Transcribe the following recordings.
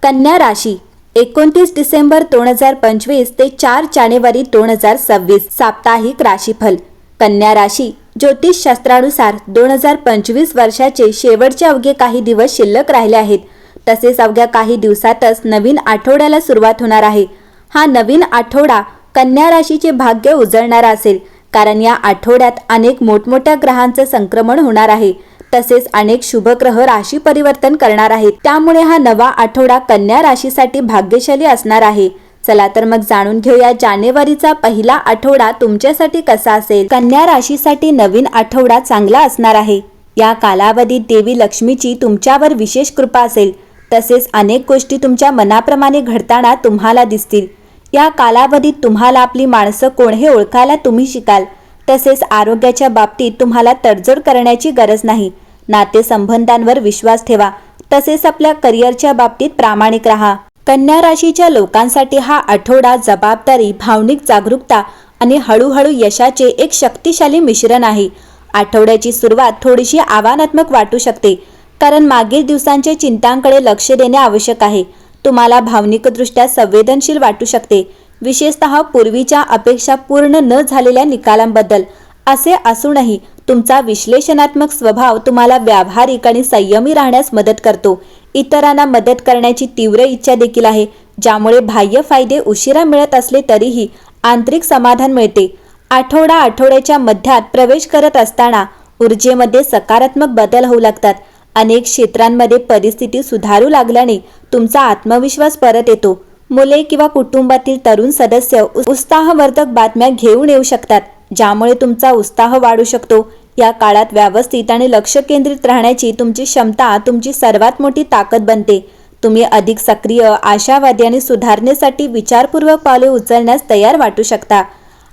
कन्या राशी 29 डिसेंबर 2025 ते 4 जानेवारी 2026 साप्ताहिक राशीफल। कन्या राशी ज्योतिष शास्त्रानुसार 2025 वर्षाचे शेवटचे अवघे काही दिवस शिल्लक राहिले आहेत। तसेच अवघ्या काही दिवसातच नवीन आठवड्याला सुरुवात होणार आहे। हा नवीन आठवडा कन्या राशीचे भाग्य उजळणारा असेल, कारण या आठवड्यात अनेक मोठमोठ्या ग्रहांचे संक्रमण होणार आहे। तसेच अनेक शुभ ग्रह राशी परिवर्तन करणार आहेत। त्यामुळे हा नवा आठवडा कन्या राशीसाठी भाग्यशाली असणार आहे। चला तर मग जाणून घेऊया जानेवारीचा पहिला आठवडा तुमच्यासाठी कसा असेल। कन्या राशीसाठी नवीन आठवडा चांगला असणार आहे। या कालावधीत देवी लक्ष्मीची तुमच्यावर विशेष कृपा असेल। तसेच अनेक गोष्टी तुमच्या मनाप्रमाणे घडताना तुम्हाला दिसतील। या कालावधीत तुम्हाला आपली माणसं कोण हे ओळखायला तुम्ही शिकाल। तसेच आरोग्याच्या बाबतीत तुम्हाला तडजोड करण्याची गरज नाही। नातेसंबंधांवर विश्वास ठेवा। तसेच आपल्या करिअरच्या बाबतीत प्रामाणिक राहा। कन्या राशीच्या लोकांसाठी हा आठवडा जबाबदारी, भावनिक जागरूकता आणि हळूहळू यशाचे एक शक्तिशाली मिश्रण आहे। आठवड्याची सुरुवात थोडीशी आव्हानात्मक वाटू शकते, कारण मागील दिवसांच्या चिंतांकडे लक्ष देणे आवश्यक आहे। तुम्हाला भावनिकदृष्ट्या संवेदनशील वाटू शकते, विशेषतः पूर्वीच्या अपेक्षा पूर्ण न झालेल्या निकालांबद्दल। असे असूनही तुमचा विश्लेषणात्मक स्वभाव तुम्हाला व्यावहारिक आणि संयमी राहण्यास मदत करतो। इतरांना मदत करण्याची तीव्र इच्छा देखील आहे, ज्यामुळे बाह्य फायदे उशिरा मिळत असले तरीही आंतरिक समाधान मिळते। आठवड्याच्या मध्यात प्रवेश करत असताना ऊर्जेमध्ये सकारात्मक बदल होऊ लागतात। अनेक क्षेत्रांमध्ये परिस्थिती सुधारू लागल्याने तुमचा आत्मविश्वास परत येतो। मुले किंवा कुटुंबातील तरुण सदस्य उत्साहवर्धक बातम्या घेऊन येऊ शकतात, ज्यामुळे तुमचा उत्साह वाढू शकतो। या काळात व्यवस्थित आणि लक्ष केंद्रित राहण्याची तुमची क्षमता तुमची सर्वात मोठी ताकद बनते। तुम्ही अधिक सक्रिय, आशावादी आणि सुधारणेसाठी विचारपूर्वक पावले उचलण्यास तयार वाटू शकता।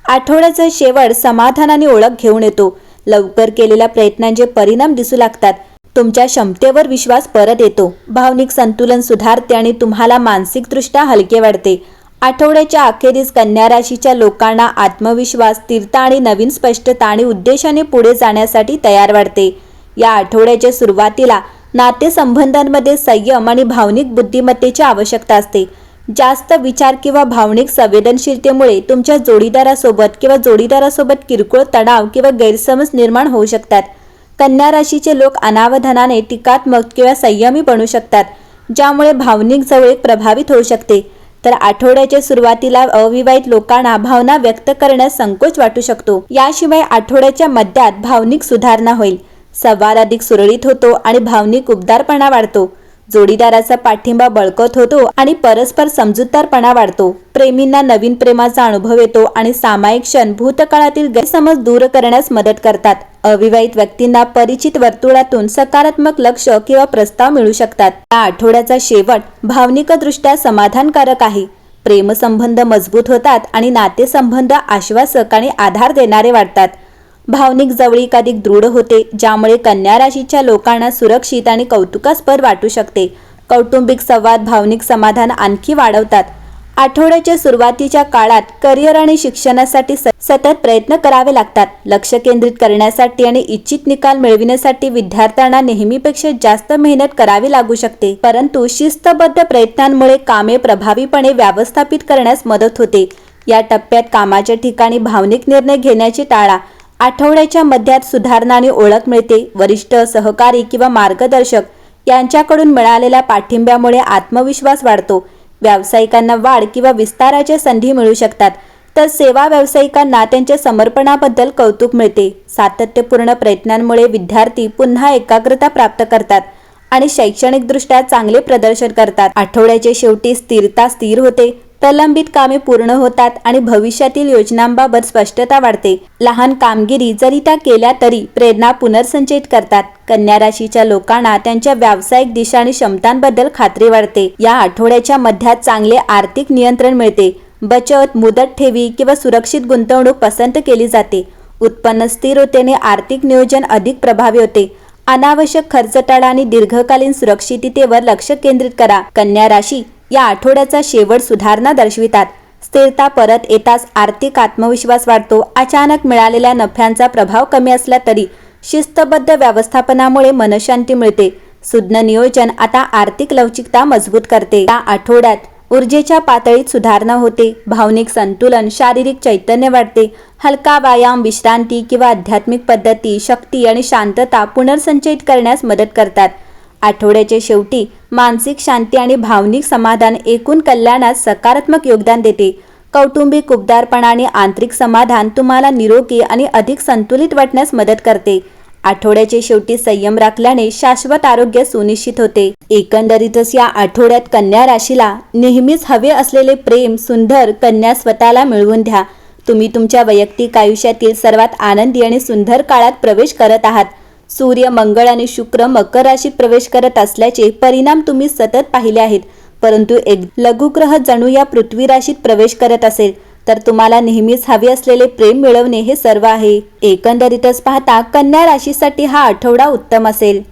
आठवड्याचा शेवट समाधान आणि ओळख घेऊन येतो। लवकर केलेल्या प्रयत्नांचे परिणाम दिसू लागतात। तुमच्या क्षमतेवर विश्वास परत येतो। भावनिक संतुलन सुधारते आणि तुम्हाला मानसिकदृष्ट्या हलके वाटते। आठवड्याच्या अखेरीस कन्या राशीच्या लोकांना आत्मविश्वास, स्थिरता आणि नवीन स्पष्टता आणि उद्देशाने पुढे जाण्यासाठी तयार वाटते। या आठवड्याच्या सुरुवातीला नातेसंबंधांमध्ये संयम आणि भावनिक बुद्धिमत्तेची आवश्यकता असते। जास्त विचार किंवा भावनिक संवेदनशीलतेमुळे तुमच्या जोडीदारासोबत किरकोळ तणाव किंवा गैरसमज निर्माण होऊ शकतात। कन्या राशीचे लोक अनावधानाने टीकात्मक किंवा संयमी बनू शकतात, ज्यामुळे भावनिक जवळीक प्रभावित होऊ शकते। तर आठवड्याच्या सुरुवातीला अविवाहित लोकांना भावना व्यक्त करण्यास संकोच वाटू शकतो। याशिवाय आठवड्याच्या मध्यात भावनिक सुधारणा होईल। संवाद अधिक सुरळीत होतो आणि भावनिक उबदारपणा वाढतो। जोडीदाराचा पाठिंबा बळकट होतो आणि परस्पर समजूतदारपणा वाढतो। प्रेमींना नवीन प्रेमाचा अनुभव येतो आणि सामायिक क्षण भूतकाळातील गैरसमज दूर करण्यास मदत करतात। अविवाहित व्यक्तींना परिचित वर्तुळातून सकारात्मक लक्ष किंवा प्रस्ताव मिळू शकतात। या आठवड्याचा शेवट भावनिकदृष्ट्या समाधानकारक आहे। प्रेमसंबंध मजबूत होतात आणि नातेसंबंध आश्वासक आणि आधार देणारे वाटतात। भावनिक जवळीक अधिक दृढ होते, ज्यामुळे कन्या राशीच्या लोकांना सुरक्षित आणि कौतुकास्पद वाटू शकते। कौटुंबिक संवाद भावनिक समाधान आणखी वाढवतात। आठवड्याच्या सुरुवातीच्या काळात करिअर आणि शिक्षणासाठी सतत प्रयत्न करावे लागतात। लक्ष केंद्रित करण्यासाठी आणि इच्छित निकाल मिळविण्यासाठी विद्यार्थ्यांना नेहमीपेक्षा जास्त मेहनत करावी लागू शकते, परंतु शिस्तबद्ध प्रयत्नांमुळे कामे प्रभावीपणे व्यवस्थापित करण्यास मदत होते। या टप्प्यात कामाच्या ठिकाणी भावनिक निर्णय घेण्याची टाळा। आठवड्याच्या मध्यात सुधारणा आणि ओळख मिळते। वरिष्ठ, सहकारी किंवा मार्गदर्शक यांच्याकडून मिळालेल्या पाठिंब्यामुळे आत्मविश्वास वाढतो। व्यावसायिकांना वाढ किंवा विस्ताराच्या संधी मिळू शकतात, तर सेवा व्यावसायिकांना त्यांच्या समर्पणाबद्दल कौतुक मिळते। सातत्यपूर्ण प्रयत्नांमुळे विद्यार्थी पुन्हा एकाग्रता प्राप्त करतात आणि शैक्षणिकदृष्ट्या चांगले प्रदर्शन करतात। आठवड्याच्या शेवटी स्थिरता स्थिर होते। प्रलंबित कामे पूर्ण होतात आणि भविष्यातील योजनांबाबत स्पष्टता वाढते। लहान कामगिरी जरी त्या केल्या तरी प्रेरणा पुनर्संचयित करतात। कन्या राशीच्या लोकांना त्यांच्या व्यावसायिक दिशा आणि क्षमतांबद्दल खात्री वाढते। या आठवड्याच्या मध्यात चांगले आर्थिक नियंत्रण मिळते। बचत, मुदत ठेवी किंवा सुरक्षित गुंतवणूक पसंत केली जाते। उत्पन्न स्थिर होते, आर्थिक नियोजन अधिक प्रभावी होते। अनावश्यक खर्च टाळा आणि दीर्घकालीन सुरक्षिततेवर लक्ष केंद्रित करा। कन्या राशी या आठवड्याचा शेवट सुधारणा दर्शवितात। स्थिरता परत येताच आर्थिक आत्मविश्वास वाढतो। अचानक मिळालेल्या नफ्यांचा प्रभाव कमी असला तरी शिस्तबद्ध व्यवस्थापनामुळे मनशांती मिळते। सुज्ञ नियोजन आता आर्थिक लवचिकता मजबूत करते। या आठवड्यात ऊर्जेच्या पातळीत सुधारणा होते, भावनिक संतुलन, शारीरिक चैतन्य वाढते। हलका व्यायाम, विश्रांती किंवा आध्यात्मिक पद्धती शक्ती आणि शांतता पुनर्संचयित करण्यास मदत करतात। आठवड्याच्या शेवटी मानसिक शांती आणि भावनिक समाधान एकूण कल्याणात सकारात्मक योगदान देते। कौटुंबिक उबदारपणा आणि आंतरिक समाधान तुम्हाला निरोगी आणि अधिक संतुलित वाटण्यास मदत करते। आठवड्याच्या शेवटी संयम राखल्याने शाश्वत आरोग्य सुनिश्चित होते। एकंदरीतच या आठवड्यात कन्या राशीला नेहमीच हवे असलेले प्रेम, सुंदर कन्या स्वतःला मिळवून द्या। तुम्ही तुमच्या वैयक्तिक आयुष्यातील सर्वात आनंदी आणि सुंदर काळात प्रवेश करत आहात। सूर्य, मंगळ आणि शुक्र मकर राशीत प्रवेश करत असल्याचे परिणाम तुम्ही सतत पाहिले आहेत, परंतु एक लघुग्रह जणू या पृथ्वी राशीत प्रवेश करत असेल तर तुम्हाला नेहमीच हवे असलेले प्रेम मिळवणे हे सर्व आहे। एकंदरीतच पाहता कन्या राशीसाठी हा आठवडा उत्तम असेल।